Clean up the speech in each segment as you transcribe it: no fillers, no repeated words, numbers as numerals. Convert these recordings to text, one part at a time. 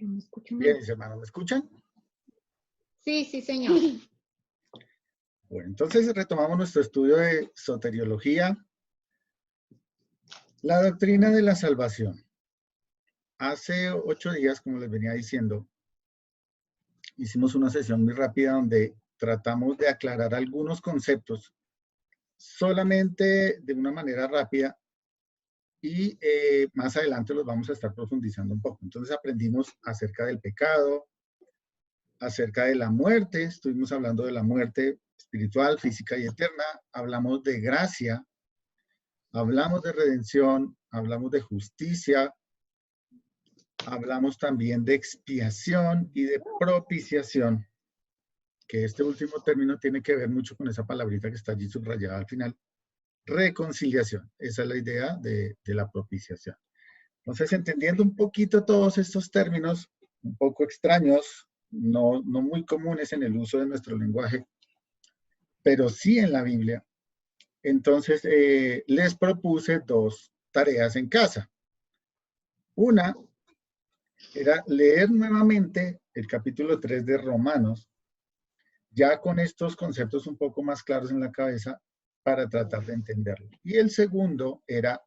pero no escucho Bien, nada. mis hermanos, ¿me escuchan? Sí, sí, señor. Bueno, entonces retomamos nuestro estudio de soteriología, la doctrina de la salvación. Hace 8 días, como les venía diciendo, hicimos una sesión muy rápida donde tratamos de aclarar algunos conceptos solamente de una manera rápida y más adelante los vamos a estar profundizando un poco. Entonces aprendimos acerca del pecado, acerca de la muerte, estuvimos hablando de la muerte espiritual, física y eterna, hablamos de gracia, hablamos de redención, hablamos de justicia, hablamos también de expiación y de propiciación, que este último término tiene que ver mucho con esa palabrita que está allí subrayada al final, reconciliación. Esa es la idea de la propiciación. Entonces, entendiendo un poquito todos estos términos, un poco extraños, no muy comunes en el uso de nuestro lenguaje, pero sí en la Biblia, entonces les propuse 2 tareas en casa. Una era leer nuevamente el capítulo 3 de Romanos, ya con estos conceptos un poco más claros en la cabeza para tratar de entenderlo. Y el segundo era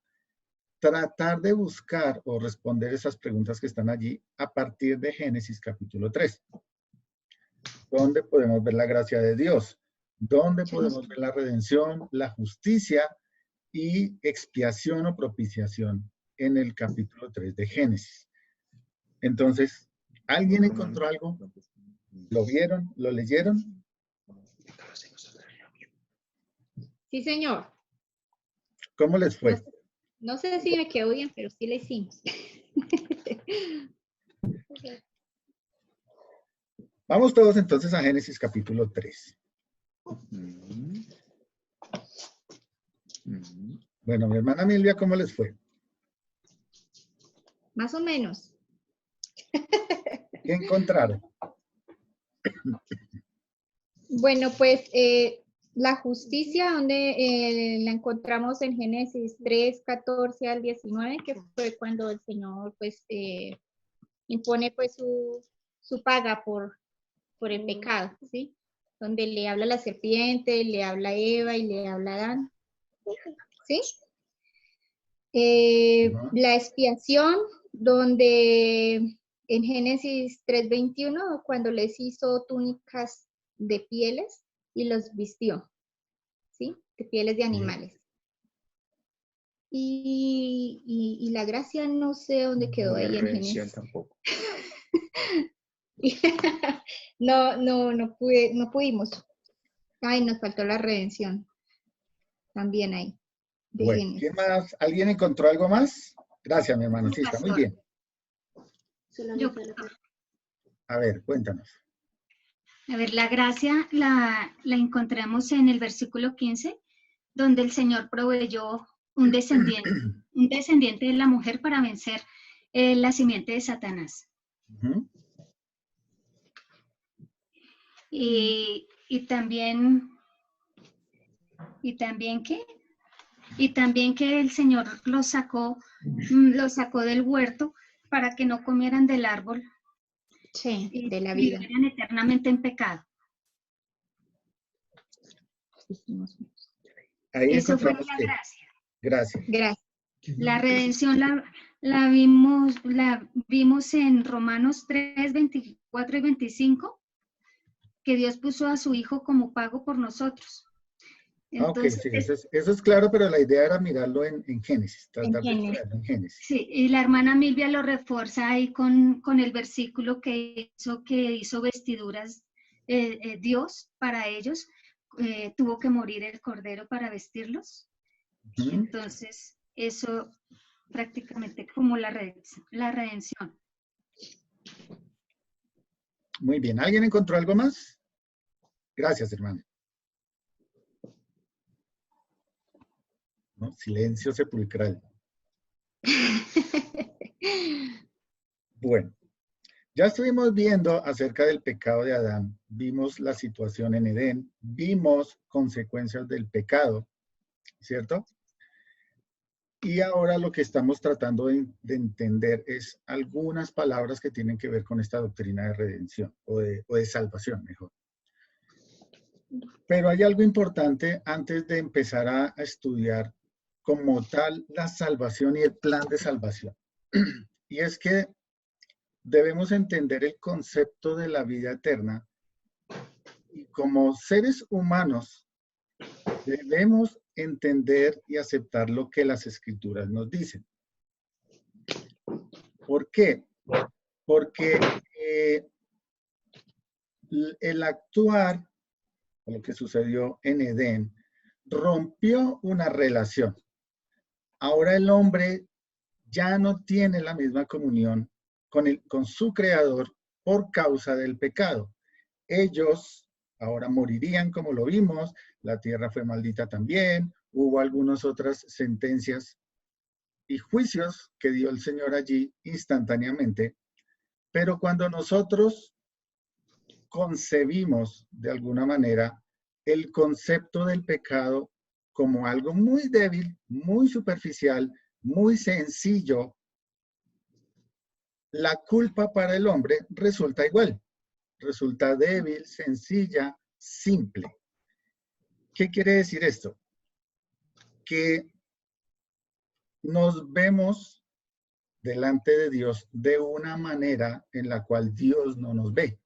tratar de buscar o responder esas preguntas que están allí a partir de Génesis capítulo 3, donde podemos ver la gracia de Dios, donde podemos ver la redención, la justicia y expiación o propiciación en el capítulo 3 de Génesis. Entonces, ¿alguien encontró algo? ¿Lo vieron? ¿Lo leyeron? Sí, señor. ¿Cómo les fue? No sé si me quedó bien, pero sí le hicimos. Vamos todos entonces a Génesis capítulo 3. Bueno, mi hermana Milvia, ¿cómo les fue? Más o menos. ¿Qué encontraron? Bueno, pues la justicia, donde la encontramos en Génesis 3, 14 al 19, que fue cuando el Señor pues impone pues su paga por el pecado, ¿sí? Donde le habla a la serpiente, le habla a Eva y le habla a Adán, ¿sí? La expiación, donde en Génesis 3:21, cuando les hizo túnicas de pieles y los vistió, ¿sí? De pieles de animales. Y la gracia no sé dónde quedó ahí en Génesis. Tampoco. No pudimos. Ay, nos faltó la redención. También ahí. Bueno, ¿quién más? ¿Alguien encontró algo más? Gracias, mi hermano. Sí, está muy bien. Yo, A ver, cuéntanos. a ver, la gracia la encontramos en el versículo 15, donde el Señor proveyó un descendiente de la mujer para vencer la simiente de Satanás. Y también ¿qué? Y también que el Señor los sacó del huerto para que no comieran del árbol. Sí, y de la vida. vivieran eternamente en pecado. Ahí Eso fue encontramos la que. gracia. Gracias. Gracias. La redención la vimos en Romanos 3, 24 y 25, que Dios puso a su Hijo como pago por nosotros. Entonces, Ok, sí, eso es claro, pero la idea era mirarlo en Génesis, tratar de extraerlo en Génesis. Sí, y la hermana Milvia lo refuerza ahí con el versículo que hizo vestiduras Dios para ellos, tuvo que morir el cordero para vestirlos. Entonces, eso prácticamente como la redención. Muy bien, ¿alguien encontró algo más? Gracias, hermano. ¿No? Silencio sepulcral. Bueno, ya estuvimos viendo acerca del pecado de Adán, vimos la situación en Edén, vimos consecuencias del pecado, ¿cierto? Y ahora lo que estamos tratando de entender es algunas palabras que tienen que ver con esta doctrina de redención o de salvación, mejor. Pero hay algo importante antes de empezar a estudiar como tal la salvación y el plan de salvación. Y es que debemos entender el concepto de la vida eterna y como seres humanos debemos entender y aceptar lo que las escrituras nos dicen. ¿Por qué? Porque el actuar, lo que sucedió en Edén, rompió una relación. Ahora el hombre ya no tiene la misma comunión con su creador por causa del pecado. Ellos ahora morirían como lo vimos, la tierra fue maldita también, hubo algunas otras sentencias y juicios que dio el Señor allí instantáneamente, pero cuando nosotros concebimos de alguna manera el concepto del pecado como algo muy débil, muy superficial, muy sencillo, la culpa para el hombre resulta igual, resulta débil, sencilla, simple. ¿Qué quiere decir esto? Que nos vemos delante de Dios de una manera en la cual Dios no nos ve.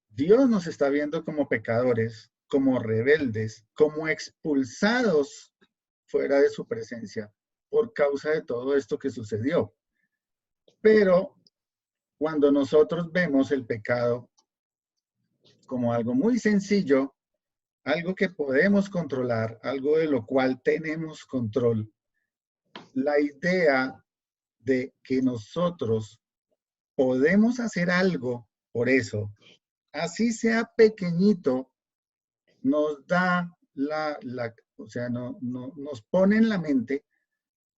Dios nos está viendo como pecadores, como rebeldes, como expulsados fuera de su presencia por causa de todo esto que sucedió. Pero cuando nosotros vemos el pecado como algo muy sencillo, algo que podemos controlar, algo de lo cual tenemos control, la idea de que nosotros podemos hacer algo por eso, así sea pequeñito, nos da nos pone en la mente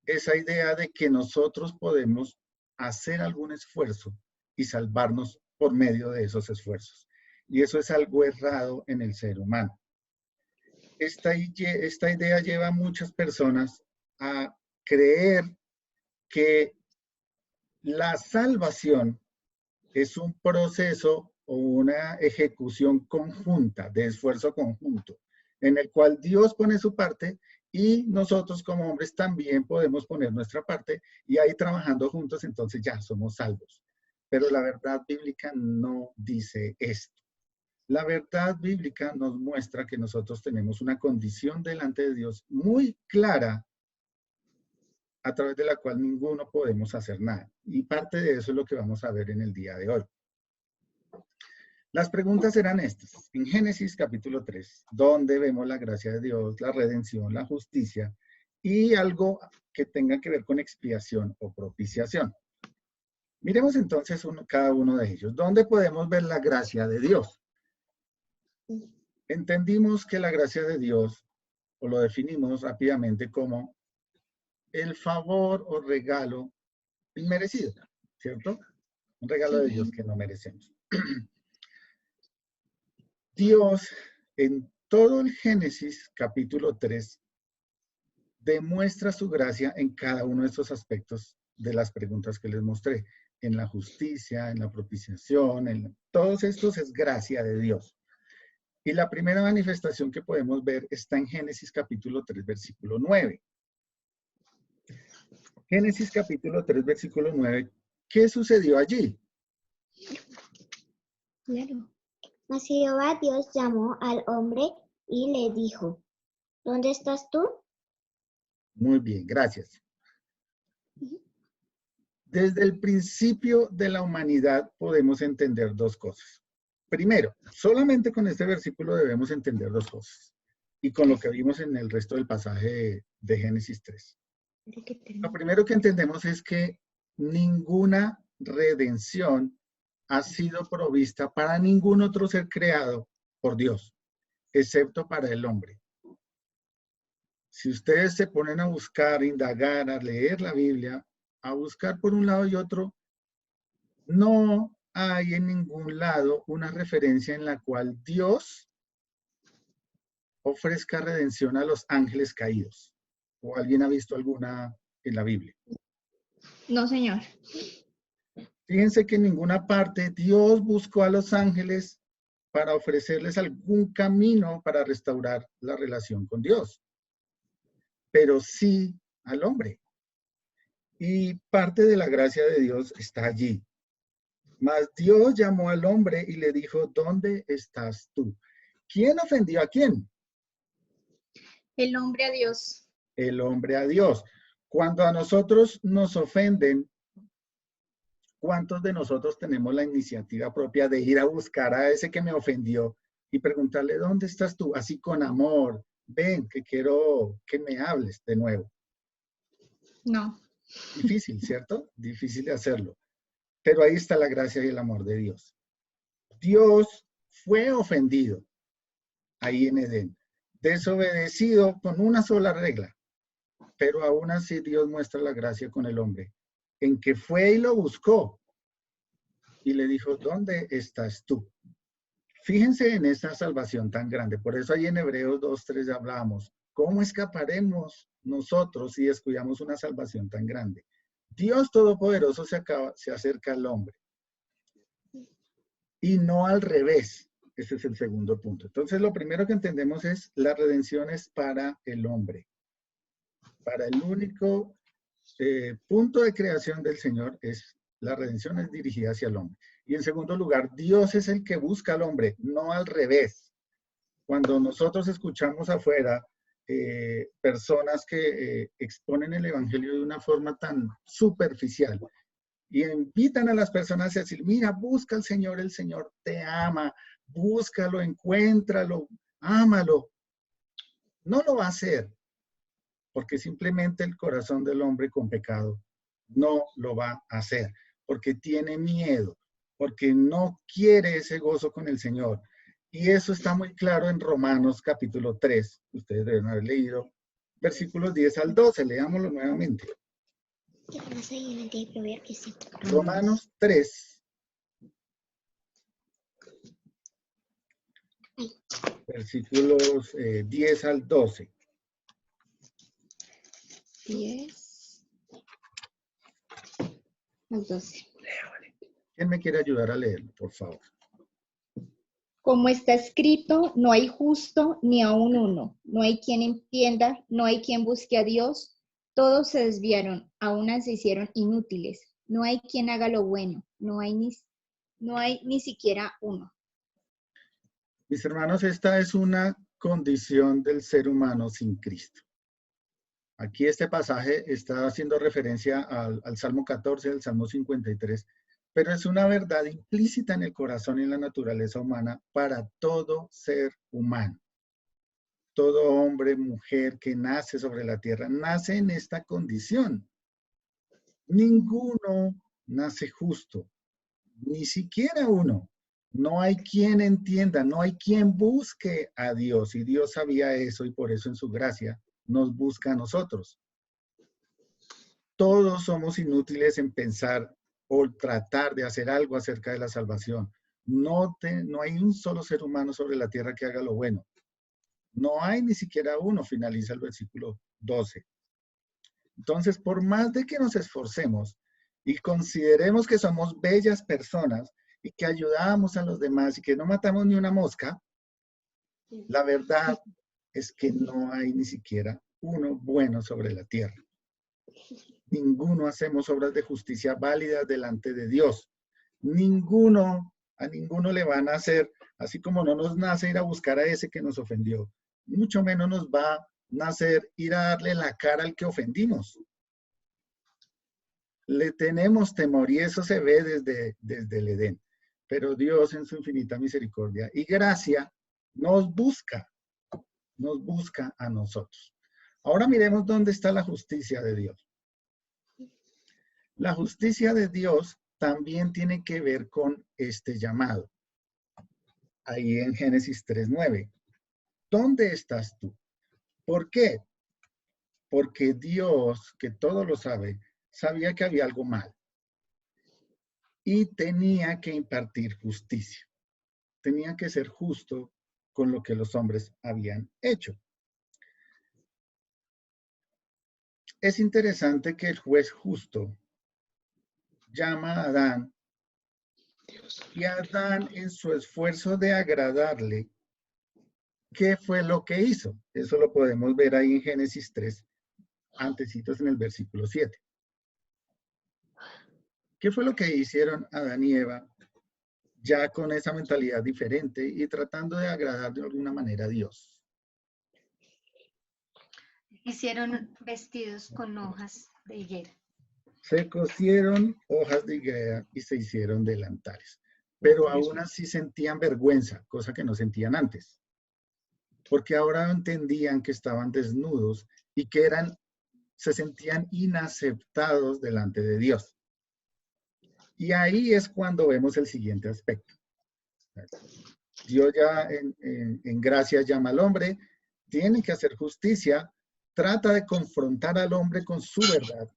esa idea de que nosotros podemos hacer algún esfuerzo y salvarnos por medio de esos esfuerzos. Y eso es algo errado en el ser humano. Esta idea lleva a muchas personas a creer que la salvación es un proceso o una ejecución conjunta, de esfuerzo conjunto, en el cual Dios pone su parte y nosotros como hombres también podemos poner nuestra parte y ahí trabajando juntos entonces ya somos salvos. Pero la verdad bíblica no dice esto. La verdad bíblica nos muestra que nosotros tenemos una condición delante de Dios muy clara a través de la cual ninguno podemos hacer nada. Y parte de eso es lo que vamos a ver en el día de hoy. Las preguntas eran estas. En Génesis capítulo 3, donde vemos la gracia de Dios, la redención, la justicia y algo que tenga que ver con expiación o propiciación. Miremos entonces cada uno de ellos. ¿Dónde podemos ver la gracia de Dios? Entendimos que la gracia de Dios, o lo definimos rápidamente como el favor o regalo inmerecido, ¿cierto? Un regalo de Dios que no merecemos. Dios, en todo el Génesis capítulo 3, demuestra su gracia en cada uno de estos aspectos de las preguntas que les mostré. En la justicia, en la propiciación, todos estos es gracia de Dios. Y la primera manifestación que podemos ver está en Génesis capítulo 3, versículo 9. Génesis capítulo 3, versículo 9. ¿Qué sucedió allí? Claro. Mas Jehová Dios llamó al hombre y le dijo, ¿dónde estás tú? Muy bien, gracias. Desde el principio de la humanidad podemos entender dos cosas. Primero, solamente con este versículo debemos entender dos cosas. Y con lo que vimos en el resto del pasaje de Génesis 3. Lo primero que entendemos es que ninguna redención ha sido provista para ningún otro ser creado por Dios, excepto para el hombre. Si ustedes se ponen a buscar, a indagar, a leer la Biblia, a buscar por un lado y otro, no hay en ningún lado una referencia en la cual Dios ofrezca redención a los ángeles caídos. ¿O alguien ha visto alguna en la Biblia? No, señor. Fíjense que en ninguna parte Dios buscó a los ángeles para ofrecerles algún camino para restaurar la relación con Dios, pero sí al hombre. Y parte de la gracia de Dios está allí. Mas Dios llamó al hombre y le dijo, ¿dónde estás tú? ¿Quién ofendió a quién? El hombre a Dios. El hombre a Dios. Cuando a nosotros nos ofenden, ¿cuántos de nosotros tenemos la iniciativa propia de ir a buscar a ese que me ofendió y preguntarle, ¿dónde estás tú? Así con amor, ven, que quiero que me hables de nuevo. No. Difícil, ¿cierto? Difícil de hacerlo. Pero ahí está la gracia y el amor de Dios. Dios fue ofendido ahí en Edén, desobedecido con una sola regla, pero aún así Dios muestra la gracia con el hombre, en que fue y lo buscó y le dijo, ¿dónde estás tú? Fíjense en esta salvación tan grande, por eso ahí en Hebreos 2:3 hablábamos, ¿cómo escaparemos nosotros si descuidamos una salvación tan grande? Dios Todopoderoso se acerca al hombre y no al revés. Ese es el segundo punto. Entonces, lo primero que entendemos es la redención es para el hombre. Para el único punto de creación del Señor es la redención es dirigida hacia el hombre. Y en segundo lugar, Dios es el que busca al hombre, no al revés. Cuando nosotros escuchamos afuera personas que exponen el evangelio de una forma tan superficial y invitan a las personas a decir, mira, busca al Señor, el Señor te ama, búscalo, encuéntralo, ámalo. No lo va a hacer, porque simplemente el corazón del hombre con pecado no lo va a hacer, porque tiene miedo, porque no quiere ese gozo con el Señor. Y eso está muy claro en Romanos capítulo 3, ustedes deben haber leído, versículos 10 al 12, leámoslo nuevamente. Romanos 3, versículos 10 al 12. 10 al 12. ¿Quién me quiere ayudar a leerlo, por favor? Como está escrito, no hay justo ni aun uno, no hay quien entienda, no hay quien busque a Dios, todos se desviaron, a unas se hicieron inútiles, no hay quien haga lo bueno, no hay ni siquiera uno. Mis hermanos, esta es una condición del ser humano sin Cristo. Aquí este pasaje está haciendo referencia al Salmo 14, al Salmo 53, pero es una verdad implícita en el corazón y en la naturaleza humana para todo ser humano. Todo hombre, mujer que nace sobre la tierra, nace en esta condición. Ninguno nace justo, ni siquiera uno. No hay quien entienda, no hay quien busque a Dios. Y Dios sabía eso y por eso en su gracia nos busca a nosotros. Todos somos inútiles en pensar o tratar de hacer algo acerca de la salvación. No hay un solo ser humano sobre la tierra que haga lo bueno. No hay ni siquiera uno, finaliza el versículo 12. Entonces, por más de que nos esforcemos y consideremos que somos bellas personas y que ayudamos a los demás y que no matamos ni una mosca, la verdad es que no hay ni siquiera uno bueno sobre la tierra. Ninguno hacemos obras de justicia válidas delante de Dios. A ninguno le van a hacer, así como no nos nace ir a buscar a ese que nos ofendió, mucho menos nos va a nacer ir a darle la cara al que ofendimos. Le tenemos temor y eso se ve desde el Edén. Pero Dios en su infinita misericordia y gracia nos busca a nosotros. Ahora miremos dónde está la justicia de Dios. La justicia de Dios también tiene que ver con este llamado. Ahí en Génesis 3:9. ¿Dónde estás tú? ¿Por qué? Porque Dios, que todo lo sabe, sabía que había algo mal. Y tenía que impartir justicia. Tenía que ser justo con lo que los hombres habían hecho. es interesante que el juez justo llama a Adán y Adán, en su esfuerzo de agradarle, ¿qué fue lo que hizo? Eso lo podemos ver ahí en Génesis 3, antecitos en el versículo 7. ¿Qué fue lo que hicieron Adán y Eva ya con esa mentalidad diferente y tratando de agradar de alguna manera a Dios? Hicieron vestidos con hojas de higuera. Se cosieron hojas de higuera y se hicieron delantales. Pero aún así sentían vergüenza, cosa que no sentían antes. Porque ahora entendían que estaban desnudos y que se sentían inaceptados delante de Dios. Y ahí es cuando vemos el siguiente aspecto. Dios ya en gracia llama al hombre, tiene que hacer justicia, trata de confrontar al hombre con su verdad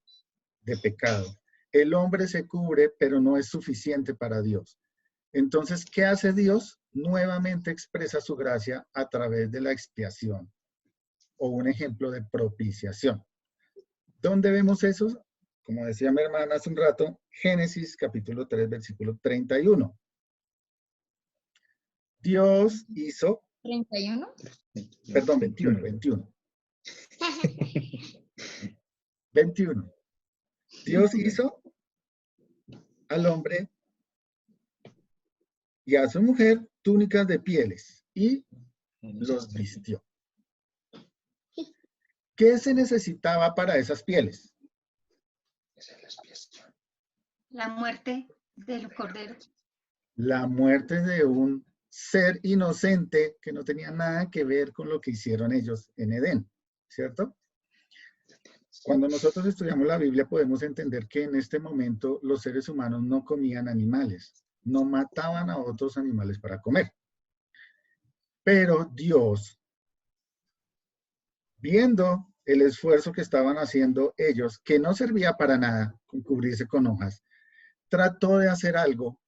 de pecado. El hombre se cubre, pero no es suficiente para Dios. Entonces, ¿qué hace Dios? Nuevamente expresa su gracia a través de la expiación o un ejemplo de propiciación. ¿Dónde vemos eso? Como decía mi hermana hace un rato, Génesis capítulo 3, versículo 31. Dios hizo... ¿31? Perdón, 21. 21. Dios hizo al hombre y a su mujer túnicas de pieles y los vistió. ¿Qué se necesitaba para esas pieles? La muerte del cordero. La muerte de un ser inocente que no tenía nada que ver con lo que hicieron ellos en Edén, ¿cierto? Cuando nosotros estudiamos la Biblia podemos entender que en este momento los seres humanos no comían animales, no mataban a otros animales para comer. Pero Dios, viendo el esfuerzo que estaban haciendo ellos, que no servía para nada con cubrirse con hojas, trató de hacer algo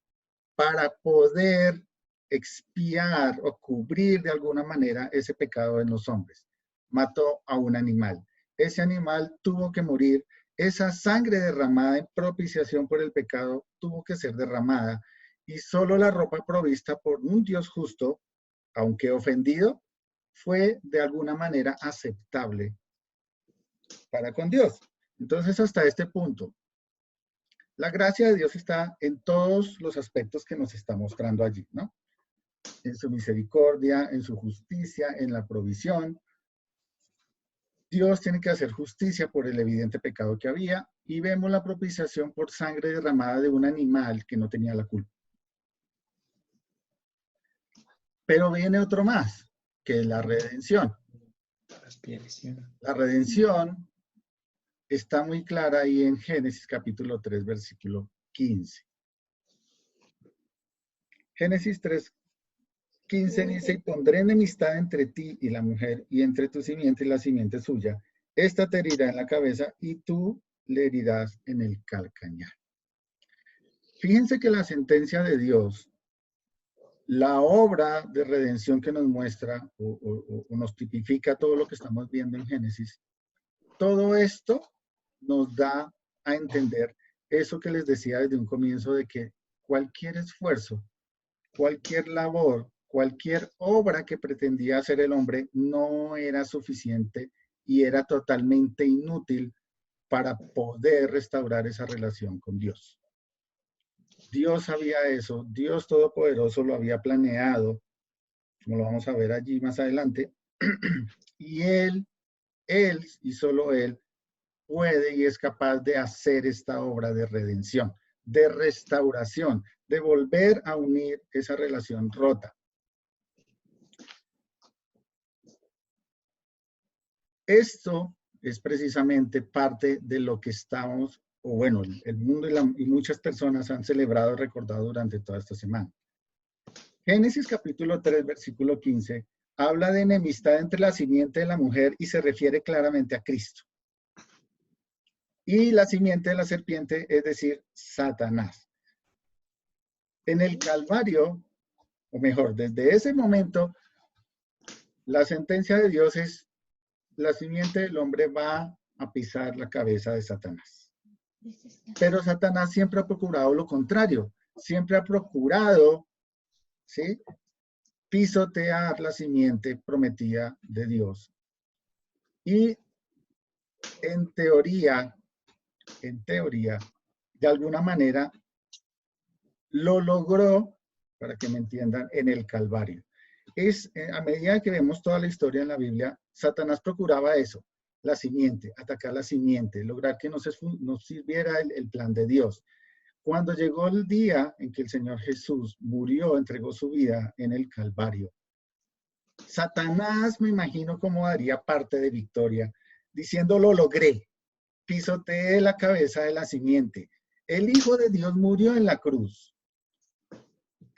para poder expiar o cubrir de alguna manera ese pecado en los hombres. Mató a un animal. Ese animal tuvo que morir. Esa sangre derramada en propiciación por el pecado tuvo que ser derramada. Y solo la ropa provista por un Dios justo, aunque ofendido, fue de alguna manera aceptable para con Dios. Entonces, hasta este punto, la gracia de Dios está en todos los aspectos que nos está mostrando allí, ¿no? En su misericordia, en su justicia, en la provisión. Dios tiene que hacer justicia por el evidente pecado que había y vemos la propiciación por sangre derramada de un animal que no tenía la culpa. Pero viene otro más, que es la redención. La redención está muy clara ahí en Génesis capítulo 3, versículo 15. Génesis 3, 15 dice, y pondré enemistad entre ti y la mujer, y entre tu simiente y la simiente suya. Esta te herirá en la cabeza, y tú le herirás en el calcañar. Fíjense que la sentencia de Dios, la obra de redención que nos muestra, o nos tipifica todo lo que estamos viendo en Génesis, todo esto nos da a entender eso que les decía desde un comienzo, de que cualquier esfuerzo, cualquier labor, cualquier obra que pretendía hacer el hombre no era suficiente y era totalmente inútil para poder restaurar esa relación con Dios. Dios sabía eso, Dios Todopoderoso lo había planeado, como lo vamos a ver allí más adelante, y Él y solo Él puede y es capaz de hacer esta obra de redención, de restauración, de volver a unir esa relación rota. Esto es precisamente parte de lo que estamos, o bueno, el mundo y muchas personas han celebrado y recordado durante toda esta semana. Génesis capítulo 3, versículo 15, habla de enemistad entre la simiente de la mujer y se refiere claramente a Cristo. Y la simiente de la serpiente, es decir, Satanás. En el Calvario, o mejor, desde ese momento, la sentencia de Dios es, la simiente del hombre va a pisar la cabeza de Satanás. Pero Satanás siempre ha procurado lo contrario, siempre ha procurado, ¿sí?, pisotear la simiente prometida de Dios. Y en teoría, de alguna manera, lo logró, para que me entiendan, en el Calvario. A medida que vemos toda la historia en la Biblia, Satanás procuraba eso, la simiente, atacar la simiente, lograr que no sirviera el plan de Dios. Cuando llegó el día en que el Señor Jesús murió, entregó su vida en el Calvario, Satanás, me imagino cómo daría parte de victoria, diciendo: lo logré, pisoteé la cabeza de la simiente. El Hijo de Dios murió en la cruz.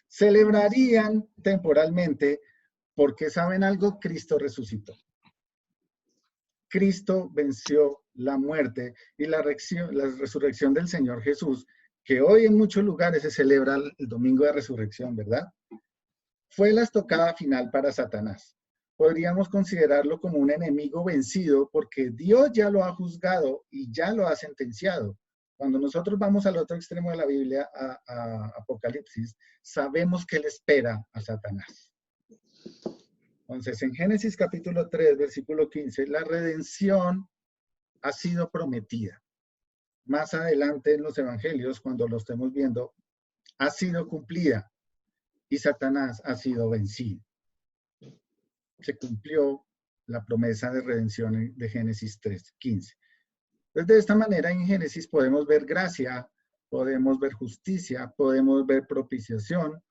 Celebrarían temporalmente porque, ¿saben algo? Cristo resucitó. Cristo venció la muerte y la resurrección del Señor Jesús, que hoy en muchos lugares se celebra el domingo de resurrección, ¿verdad? Fue la estocada final para Satanás. Podríamos considerarlo como un enemigo vencido porque Dios ya lo ha juzgado y ya lo ha sentenciado. Cuando nosotros vamos al otro extremo de la Biblia, a Apocalipsis, sabemos que le espera a Satanás. Entonces, en Génesis capítulo 3, versículo 15, la redención ha sido prometida. Más adelante en los evangelios, cuando lo estemos viendo, ha sido cumplida y Satanás ha sido vencido. Se cumplió la promesa de redención de Génesis 3, 15. Entonces, de esta manera en Génesis podemos ver gracia, podemos ver justicia, podemos ver propiciación,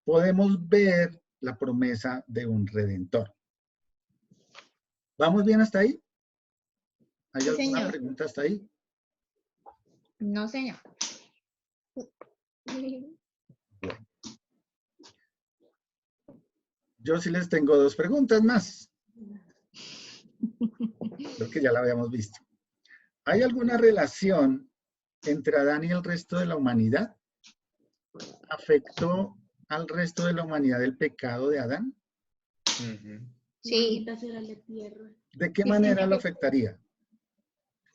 podemos ver la promesa de un redentor. ¿Vamos bien hasta ahí? ¿Hay alguna pregunta hasta ahí? No, señor. Bueno. Yo sí les tengo dos preguntas más. Creo que ya la habíamos visto. ¿Hay alguna relación entre Adán y el resto de la humanidad? ¿Afectó al resto de la humanidad el pecado de Adán? Sí. ¿De qué manera lo afectaría?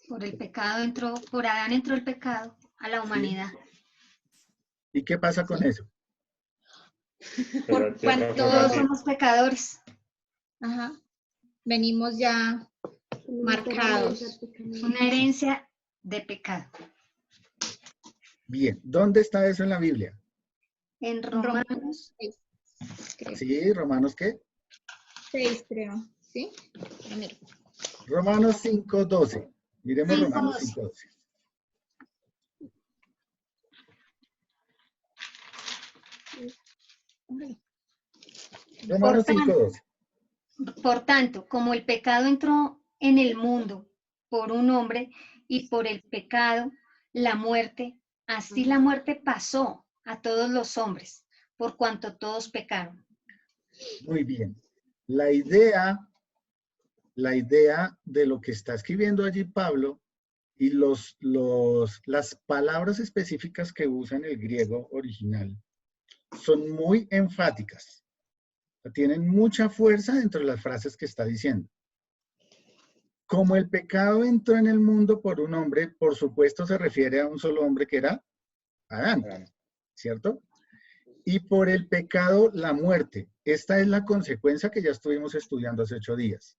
Por el pecado por Adán entró el pecado a la humanidad. ¿Y qué pasa con eso? Por cuanto Todos somos pecadores. Ajá. Venimos ya marcados. Una herencia de pecado. Bien, ¿dónde está eso en la Biblia? En Romanos. Romanos 6, creo. Sí, ¿Romanos qué? 6, creo. ¿Sí? Romanos 5:12. Miremos Romanos 5:12. Romanos 5:12. Por tanto, como el pecado entró en el mundo por un hombre y por el pecado la muerte, así la muerte pasó a todos los hombres, por cuanto todos pecaron. Muy bien. La idea de lo que está escribiendo allí Pablo y las palabras específicas que usa en el griego original son muy enfáticas. Tienen mucha fuerza dentro de las frases que está diciendo. Como el pecado entró en el mundo por un hombre, por supuesto se refiere a un solo hombre que era Adán, ¿cierto? Y por el pecado, la muerte. Esta es la consecuencia que ya estuvimos estudiando hace 8 días.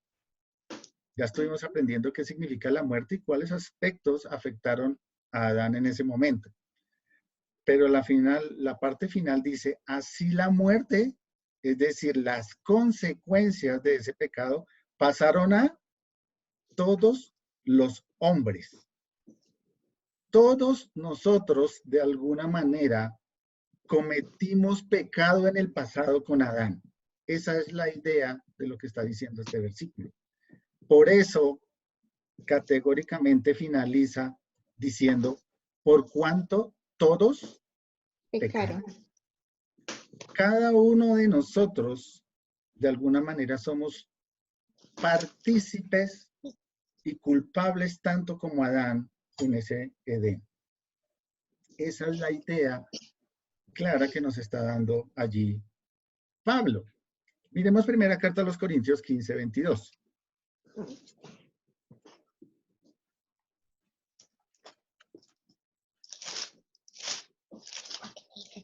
Ya estuvimos aprendiendo qué significa la muerte y cuáles aspectos afectaron a Adán en ese momento. Pero la parte final dice, así la muerte, es decir, las consecuencias de ese pecado, pasaron a todos los hombres. Todos nosotros, de alguna manera, cometimos pecado en el pasado con Adán. Esa es la idea de lo que está diciendo este versículo. Por eso, categóricamente finaliza diciendo, por cuanto todos pecaron. Cada uno de nosotros, de alguna manera, somos partícipes y culpables tanto como Adán en ese Edén. Esa es la idea clara que nos está dando allí Pablo. Miremos primera carta a los Corintios 15:22.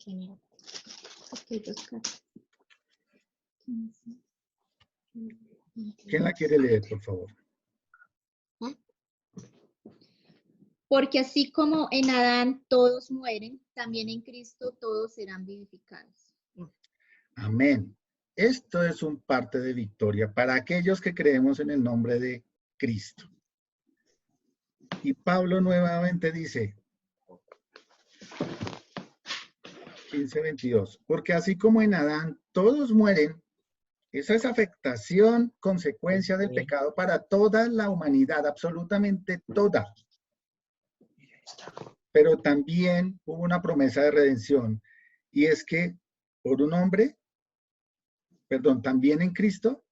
ingeniero. Ok, 2:14. 15. ¿Quién la quiere leer, por favor? Porque así como en Adán todos mueren, también en Cristo todos serán vivificados. Amén. Esto es un parte de victoria para aquellos que creemos en el nombre de Cristo. Y Pablo nuevamente dice, 15:22, porque así como en Adán todos mueren, esa es afectación, consecuencia del pecado para toda la humanidad, absolutamente toda. Pero también hubo una promesa de redención, y es que por un hombre, perdón, también en Cristo,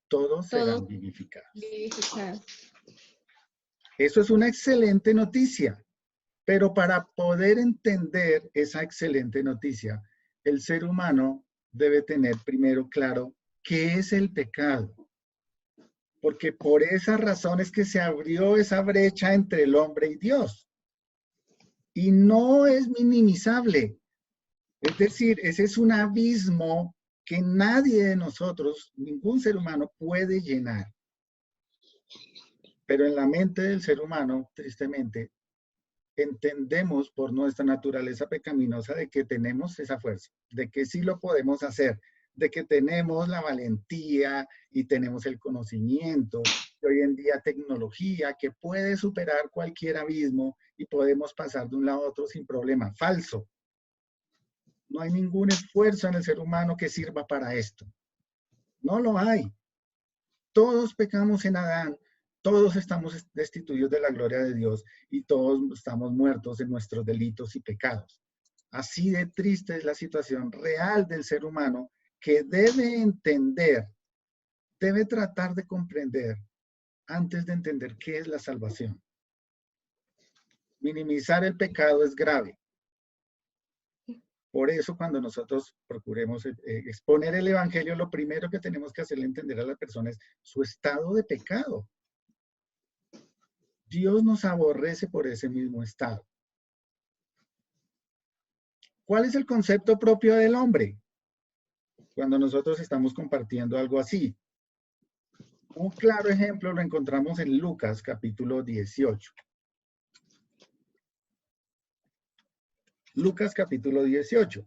todos serán vivificados. Eso es una excelente noticia, pero para poder entender esa excelente noticia, el ser humano debe tener primero claro qué es el pecado. Porque por esa razón es que se abrió esa brecha entre el hombre y Dios. Y no es minimizable. Es decir, ese es un abismo que nadie de nosotros, ningún ser humano puede llenar. Pero en la mente del ser humano, tristemente, entendemos por nuestra naturaleza pecaminosa de que tenemos esa fuerza, de que sí lo podemos hacer, de que tenemos la valentía y tenemos el conocimiento, de hoy en día tecnología que puede superar cualquier abismo y podemos pasar de un lado a otro sin problema. Falso. No hay ningún esfuerzo en el ser humano que sirva para esto. No lo hay. Todos pecamos en Adán, todos estamos destituidos de la gloria de Dios y todos estamos muertos en nuestros delitos y pecados. Así de triste es la situación real del ser humano que debe entender, debe tratar de comprender antes de entender qué es la salvación. Minimizar el pecado es grave. Por eso cuando nosotros procuremos exponer el evangelio, lo primero que tenemos que hacerle entender a la persona es su estado de pecado. Dios nos aborrece por ese mismo estado. ¿Cuál es el concepto propio del hombre? Cuando nosotros estamos compartiendo algo así. Un claro ejemplo lo encontramos en Lucas capítulo 18. Lucas capítulo 18.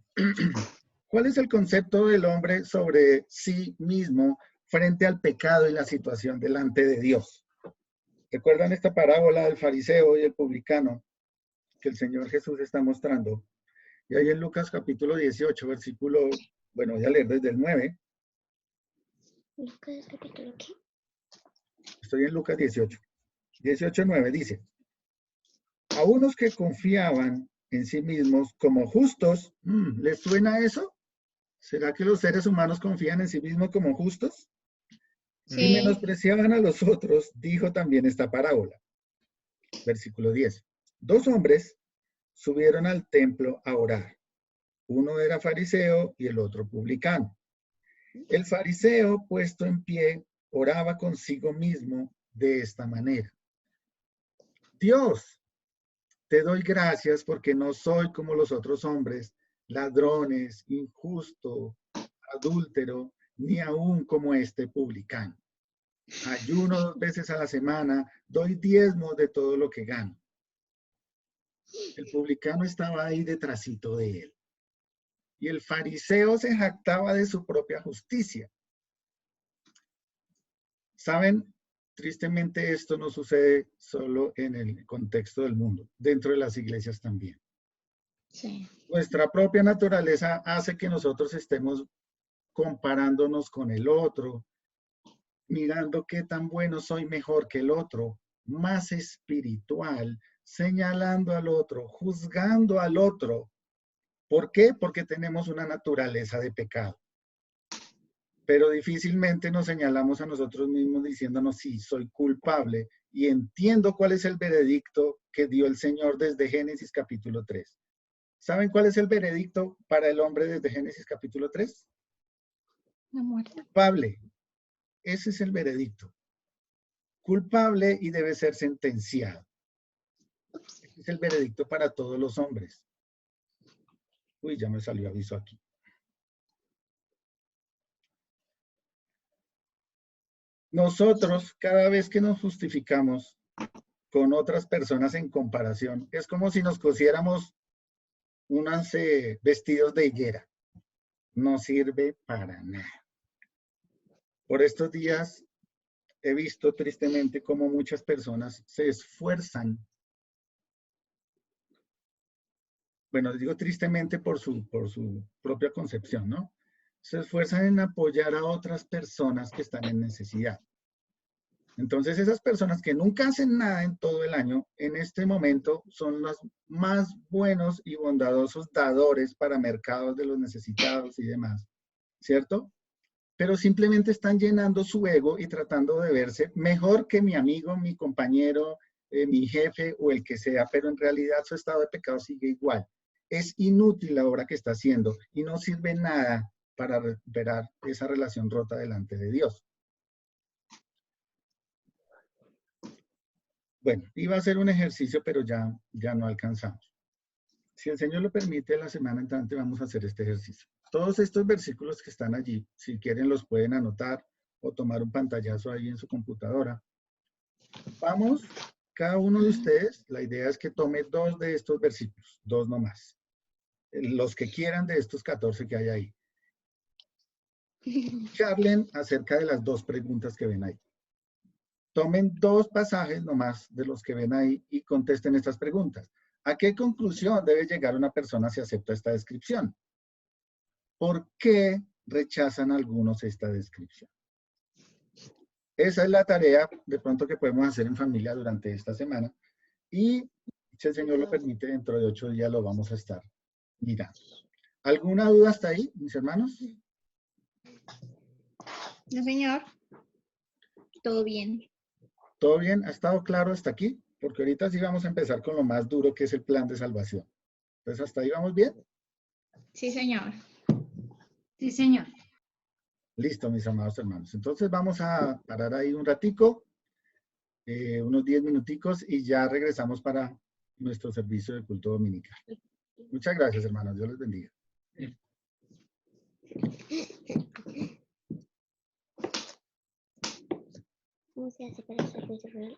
¿Cuál es el concepto del hombre sobre sí mismo frente al pecado y la situación delante de Dios? ¿Recuerdan esta parábola del fariseo y el publicano que el Señor Jesús está mostrando? Y ahí en Lucas capítulo 18, versículo, bueno, voy a leer desde el 9. Lucas capítulo ¿qué? Estoy en Lucas 18. 18:9 dice, a unos que confiaban en sí mismos como justos, ¿les suena eso? ¿Será que los seres humanos confían en sí mismos como justos? Sí. Y menospreciaban a los otros, dijo también esta parábola. Versículo 10. Dos hombres subieron al templo a orar. Uno era fariseo y el otro publicano. El fariseo, puesto en pie, oraba consigo mismo de esta manera. Dios, te doy gracias porque no soy como los otros hombres, ladrones, injusto, adúltero, ni aún como este publicano. Ayuno 2 veces a la semana, doy diezmos de todo lo que gano. El publicano estaba ahí detrásito de él. Y el fariseo se jactaba de su propia justicia. ¿Saben? Tristemente esto no sucede solo en el contexto del mundo, dentro de las iglesias también. Sí. Nuestra propia naturaleza hace que nosotros estemos comparándonos con el otro, mirando qué tan bueno soy mejor que el otro, más espiritual, señalando al otro, juzgando al otro. ¿Por qué? Porque tenemos una naturaleza de pecado. Pero difícilmente nos señalamos a nosotros mismos diciéndonos, sí, soy culpable y entiendo cuál es el veredicto que dio el Señor desde Génesis capítulo 3. ¿Saben cuál es el veredicto para el hombre desde Génesis capítulo 3? La muerte. Culpable. Ese es el veredicto. Culpable y debe ser sentenciado. Ese es el veredicto para todos los hombres. Uy, ya me salió aviso aquí. Nosotros, cada vez que nos justificamos con otras personas en comparación, es como si nos cosiéramos unos vestidos de higuera. No sirve para nada. Por estos días he visto tristemente cómo muchas personas se esfuerzan. Bueno, digo tristemente por su propia concepción, ¿no? Se esfuerzan en apoyar a otras personas que están en necesidad. Entonces, esas personas que nunca hacen nada en todo el año, en este momento son los más buenos y bondadosos dadores para mercados de los necesitados y demás, ¿cierto? Pero simplemente están llenando su ego y tratando de verse mejor que mi amigo, mi compañero, mi jefe o el que sea, pero en realidad su estado de pecado sigue igual. Es inútil la obra que está haciendo y no sirve nada para recuperar esa relación rota delante de Dios. Bueno, iba a ser un ejercicio, pero ya no alcanzamos. Si el Señor lo permite, la semana entrante vamos a hacer este ejercicio. Todos estos versículos que están allí, si quieren los pueden anotar o tomar un pantallazo ahí en su computadora. Vamos, cada uno de ustedes, la idea es que tome 2 de estos versículos, 2 nomás. Los que quieran de estos 14 que hay ahí. Charlen acerca de las 2 preguntas que ven ahí. Tomen 2 pasajes nomás de los que ven ahí y contesten estas preguntas. ¿A qué conclusión debe llegar una persona si acepta esta descripción? ¿Por qué rechazan algunos esta descripción? Esa es la tarea de pronto que podemos hacer en familia durante esta semana. Y si el Señor lo permite, dentro de 8 días lo vamos a estar mirando. ¿Alguna duda hasta ahí, mis hermanos? No, señor. Todo bien. ¿Todo bien? ¿Ha estado claro hasta aquí? Porque ahorita sí vamos a empezar con lo más duro, que es el plan de salvación. Entonces, ¿hasta ahí vamos bien? Sí, señor. Sí, señor. Listo, mis amados hermanos. Entonces vamos a parar ahí un ratico, unos 10 minuticos, y ya regresamos para nuestro servicio de culto dominical. Muchas gracias, hermanos. Dios les bendiga. ¿Cómo se hace para hacer el